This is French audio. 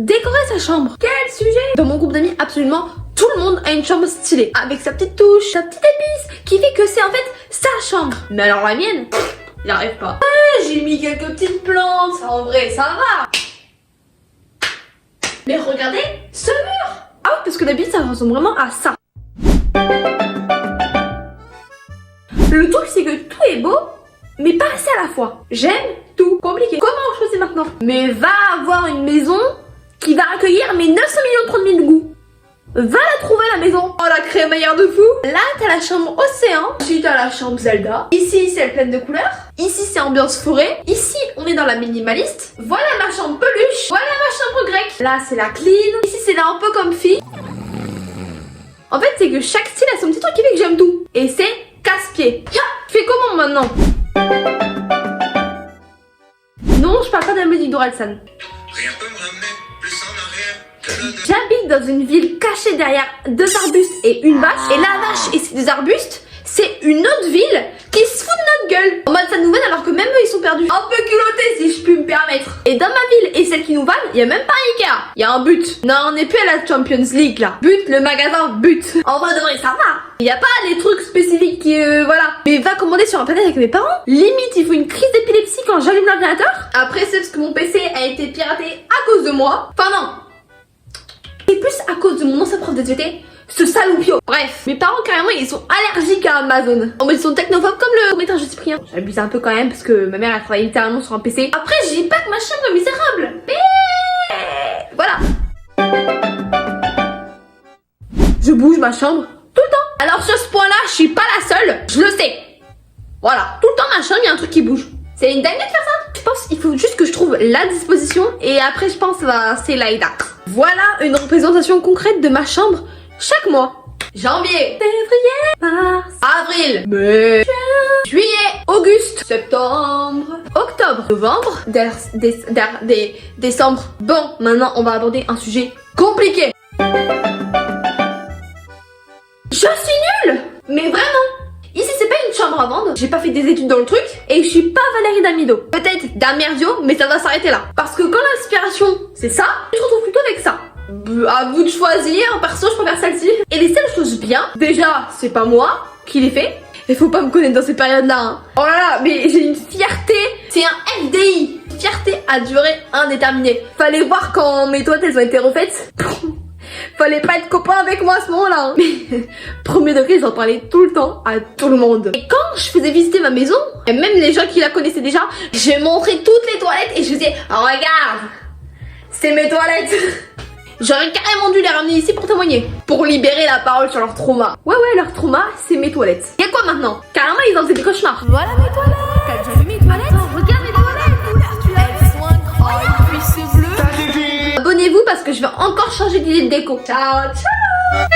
Décorer sa chambre. Quel sujet! Dans mon groupe d'amis, absolument tout le monde a une chambre stylée. Avec sa petite touche, sa petite épice, qui fait que c'est en fait sa chambre. Mais alors la mienne, j'y arrive pas. J'ai mis quelques petites plantes, en vrai, ça va. Mais regardez ce mur! Ah oui, parce que d'habitude, ça ressemble vraiment à ça. Le truc, c'est que tout est beau, mais pas assez à la fois. J'aime tout. Compliqué. Comment on choisit maintenant? Mais va avoir une maison qui va accueillir mes 900 millions de trous de mille goûts. Va la trouver la maison. Oh la crémaillère de fou. Là t'as la chambre océan. Ici t'as la chambre Zelda. Ici c'est pleine de couleurs. Ici c'est ambiance forêt. Ici on est dans la minimaliste. Voilà ma chambre peluche. Voilà ma chambre grecque. Là c'est la clean. Ici c'est là un peu comme fille. En fait c'est que chaque style a son petit truc qui fait que j'aime tout. Et c'est casse-pied. Tu fais comment maintenant? Non, je parle pas de la musique d'Orelsan. Rien peut me ramener plus en arrière que le deux. J'habite dans une ville cachée derrière 2 arbustes et une vache. Et la vache et ces 2 arbustes, c'est une autre ville qui se fout de notre gueule. En mode ça nous vanne alors que même eux ils sont perdus. Un peu culottés si je puis me permettre. Et dans ma ville et celle qui nous vanne, il y a même pas un Ikea. Il y a un but. Non, on n'est plus à la Champions League là. But, le magasin but. En vrai de vrai, ça va. Il y a pas des trucs spécifiques qui voilà. Mais va commander sur internet avec mes parents. Limite, il faut une crise d'épilepsie quand j'allume l'ordinateur. Après, c'est parce que mon PC a été piraté à cause de moi. Enfin non. Et plus à cause de mon ancien prof de SVT. Ce saloupio. Bref, mes parents carrément ils sont allergiques à Amazon. En mode ils sont technophobes comme le court-métrage de Cyprien. J'abuse un peu quand même parce que ma mère elle travaille littéralement sur un PC. Après je dis pas que ma chambre est misérable. Mais voilà. Je bouge ma chambre tout le temps. Alors sur ce point là je suis pas la seule. Je le sais. Voilà. Tout le temps ma chambre il y a un truc qui bouge. C'est une dinguerie de faire ça. Je pense qu'il faut juste que je trouve la disposition. Et après je pense bah, c'est là. Voilà une représentation concrète de ma chambre. Chaque mois. Janvier, février, mars, avril, mai, juillet, auguste, septembre, octobre, novembre, décembre. Bon, maintenant on va aborder un sujet compliqué. Je suis nulle. Mais vraiment. Ici c'est pas une chambre à vendre. J'ai pas fait des études dans le truc. Et je suis pas Valérie Damido. Peut-être Damerdio, mais ça va s'arrêter là. Parce que quand l'inspiration c'est ça, je me retrouve plutôt avec ça. À vous de choisir, perso je préfère celle-ci. Et les seules choses bien, déjà c'est pas moi qui les fait. Il faut pas me connaître dans ces périodes là hein. Oh là là, mais j'ai une fierté. C'est un FDI. Fierté à durée indéterminée. Fallait voir quand mes toilettes elles ont été refaites. Fallait pas être copain avec moi à ce moment-là hein. Mais premier degré j'en parlais tout le temps à tout le monde. Et quand je faisais visiter ma maison, et même les gens qui la connaissaient déjà, j'ai montré toutes les toilettes et je disais regarde, c'est mes toilettes. J'aurais carrément dû les ramener ici pour témoigner. Pour libérer la parole sur leur trauma. Ouais, leur trauma, c'est mes toilettes. Y'a quoi maintenant? Carrément, ils en faisaient des cauchemars. Voilà mes toilettes. T'as déjà vu mes toilettes? Attends, regarde mes toilettes. Elles sont incroyables. Oh, puis c'est bleu. Abonnez-vous parce que je vais encore changer d'idée de déco. Ciao, ciao.